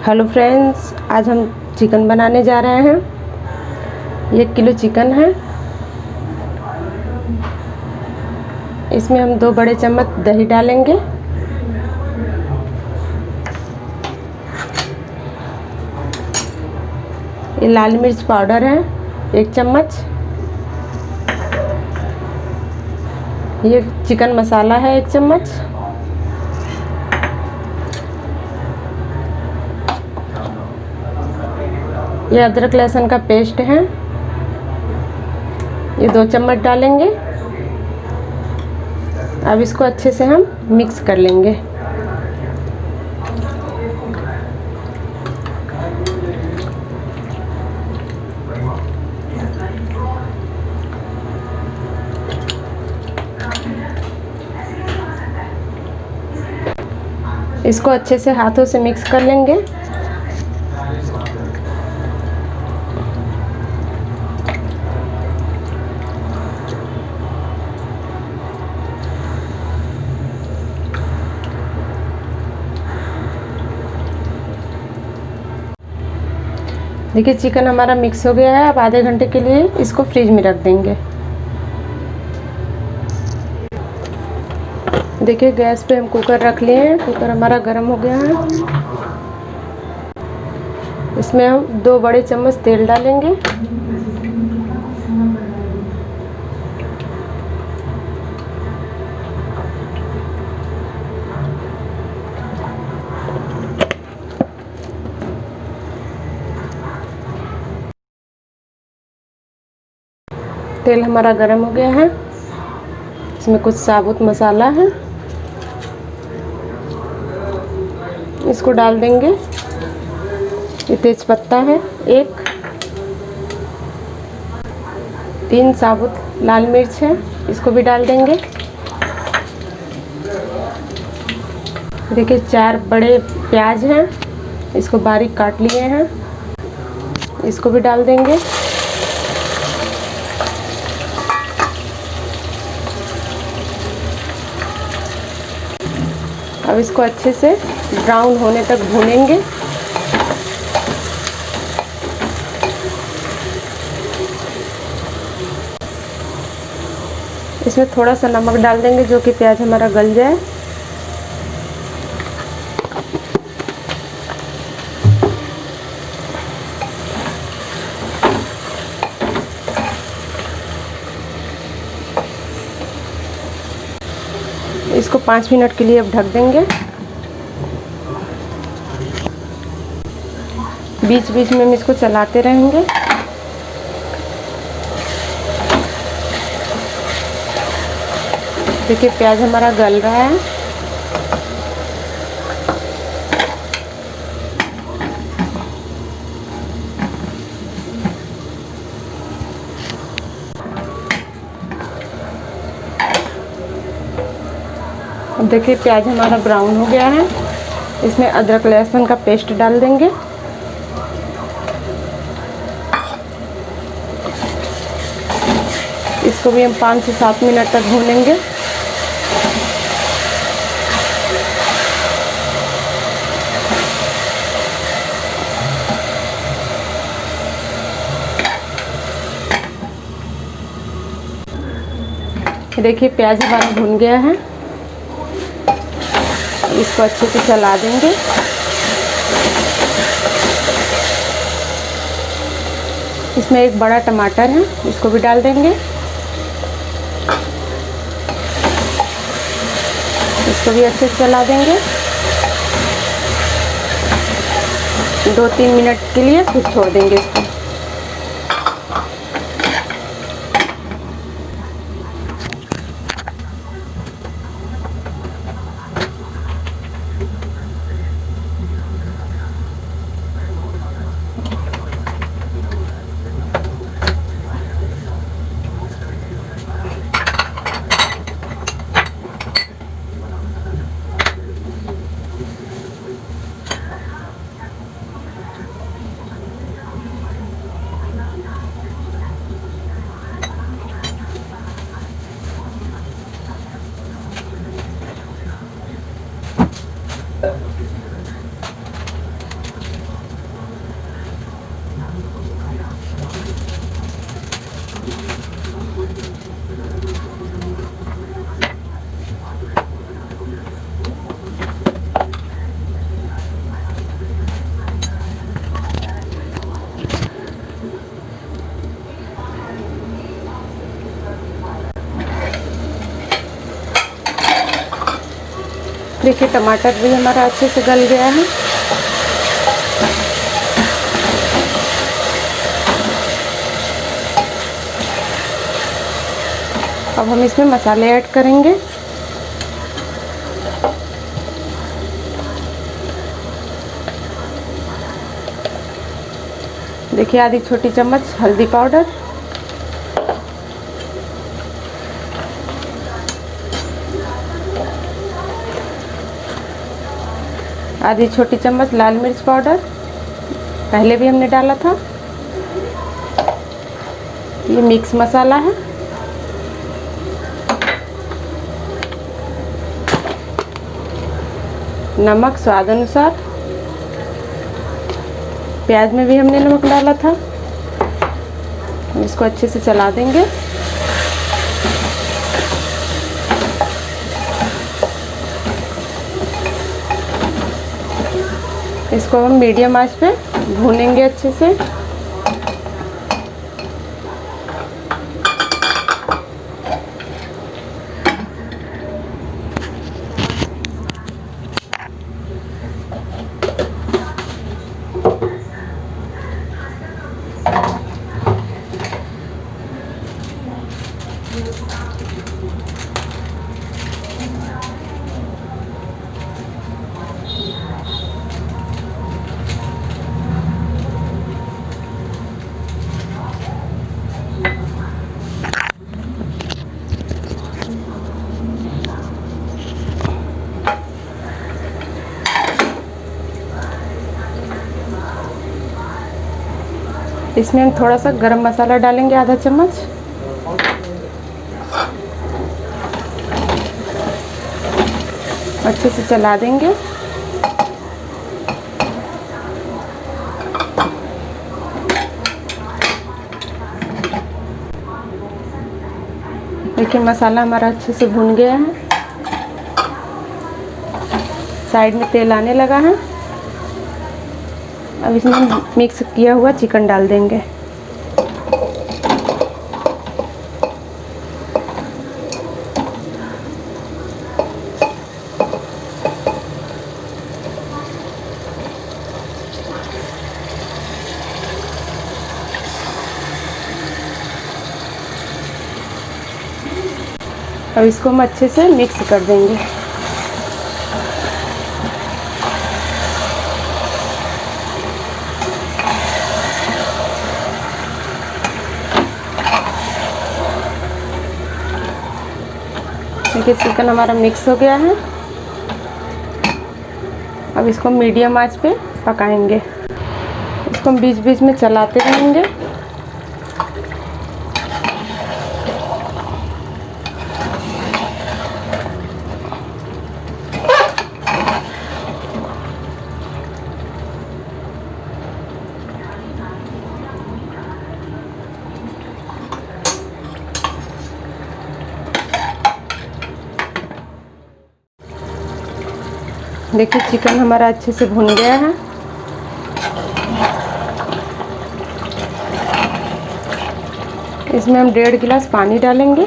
Hello friends, आज हम chicken बनाने जा रहे हैं। 1 किलो चिकन है। इसमें हम 2 बड़े चम्मच दही डालेंगे। ये लाल मिर्च पाउडर है 1 चम्मच। ये चिकन मसाला है 1 चम्मच। ये अदरक लहसुन का पेस्ट है, ये 2 चम्मच डालेंगे। अब इसको अच्छे से हम मिक्स कर लेंगे। इसको अच्छे से हाथों से मिक्स कर लेंगे। देखिए चिकन हमारा मिक्स हो गया है। अब आधे घंटे के लिए इसको फ्रिज में रख देंगे। देखिए गैस पे हम कुकर रख लिए हैं। कुकर हमारा गर्म हो गया है। इसमें हम 2 बड़े चम्मच तेल डालेंगे। तेल हमारा गर्म हो गया है। इसमें कुछ साबुत मसाला है, इसको डाल देंगे। ये तेज पत्ता है 1, 3 साबुत लाल मिर्च है, इसको भी डाल देंगे। देखिए 4 बड़े प्याज हैं, इसको बारीक काट लिए हैं, इसको भी डाल देंगे। अब इसको अच्छे से ब्राउन होने तक भूनेंगे। इसमें थोड़ा सा नमक डाल देंगे जो कि प्याज हमारा गल जाए। इसको 5 मिनट के लिए अब ढक देंगे। बीच बीच में हम इसको चलाते रहेंगे। देखिए प्याज हमारा गल रहा है। अब देखिए प्याज हमारा ब्राउन हो गया है। इसमें अदरक लहसुन का पेस्ट डाल देंगे। इसको भी हम 5 से 7 मिनट तक भूनेंगे। देखिए प्याज हमारा भुन गया है। इसको अच्छे से चला देंगे। इसमें 1 बड़ा टमाटर है, इसको भी डाल देंगे। इसको भी अच्छे से चला देंगे। 2-3 मिनट के लिए फिर छोड़ देंगे इसको। देखिए टमाटर भी हमारा अच्छे से गल गया है। अब हम इसमें मसाले ऐड करेंगे। देखिए आधी छोटी चम्मच हल्दी पाउडर, आधी छोटी चम्मच लाल मिर्च पाउडर, पहले भी हमने डाला था। ये मिक्स मसाला है। नमक स्वाद अनुसार, प्याज में भी हमने नमक डाला था। इसको अच्छे से चला देंगे। इसको हम मीडियम आंच पे भूनेंगे अच्छे से। इसमें हम थोड़ा सा गरम मसाला डालेंगे, आधा चम्मच। अच्छे से चला देंगे। देखिए मसाला हमारा अच्छे से भुन गया है। साइड में तेल आने लगा है। अब इसमें हम मिक्स किया हुआ चिकन डाल देंगे। अब इसको हम अच्छे से मिक्स कर देंगे। देखिए चिकन हमारा मिक्स हो गया है। अब इसको मीडियम आंच पे पकाएंगे। इसको हम बीच बीच में चलाते रहेंगे। देखिए चिकन हमारा अच्छे से भुन गया है। इसमें हम 1.5 गिलास पानी डालेंगे।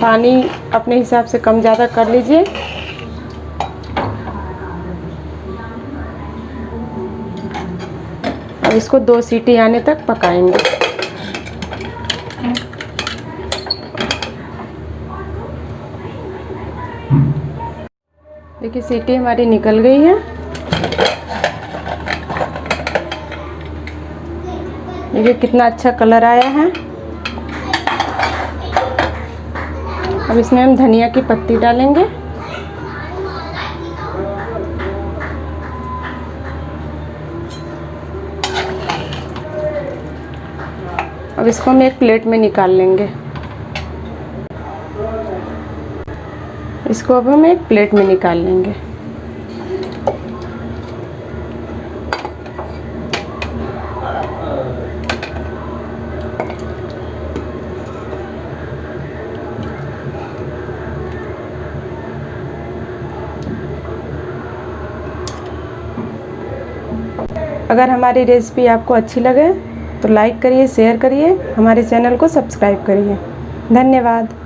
पानी अपने हिसाब से कम ज़्यादा कर लीजिए। अब इसको 2 सीटी आने तक पकाएंगे। देखिए सीटी हमारी निकल गई है। देखिए कितना अच्छा कलर आया है। अब इसमें हम धनिया की पत्ती डालेंगे। अब इसको हम एक प्लेट में निकाल लेंगे। इसको अब हम एक प्लेट में निकाल लेंगे। अगर हमारी रेसिपी आपको अच्छी लगे तो लाइक करिए, शेयर करिए, हमारे चैनल को सब्सक्राइब करिए। धन्यवाद।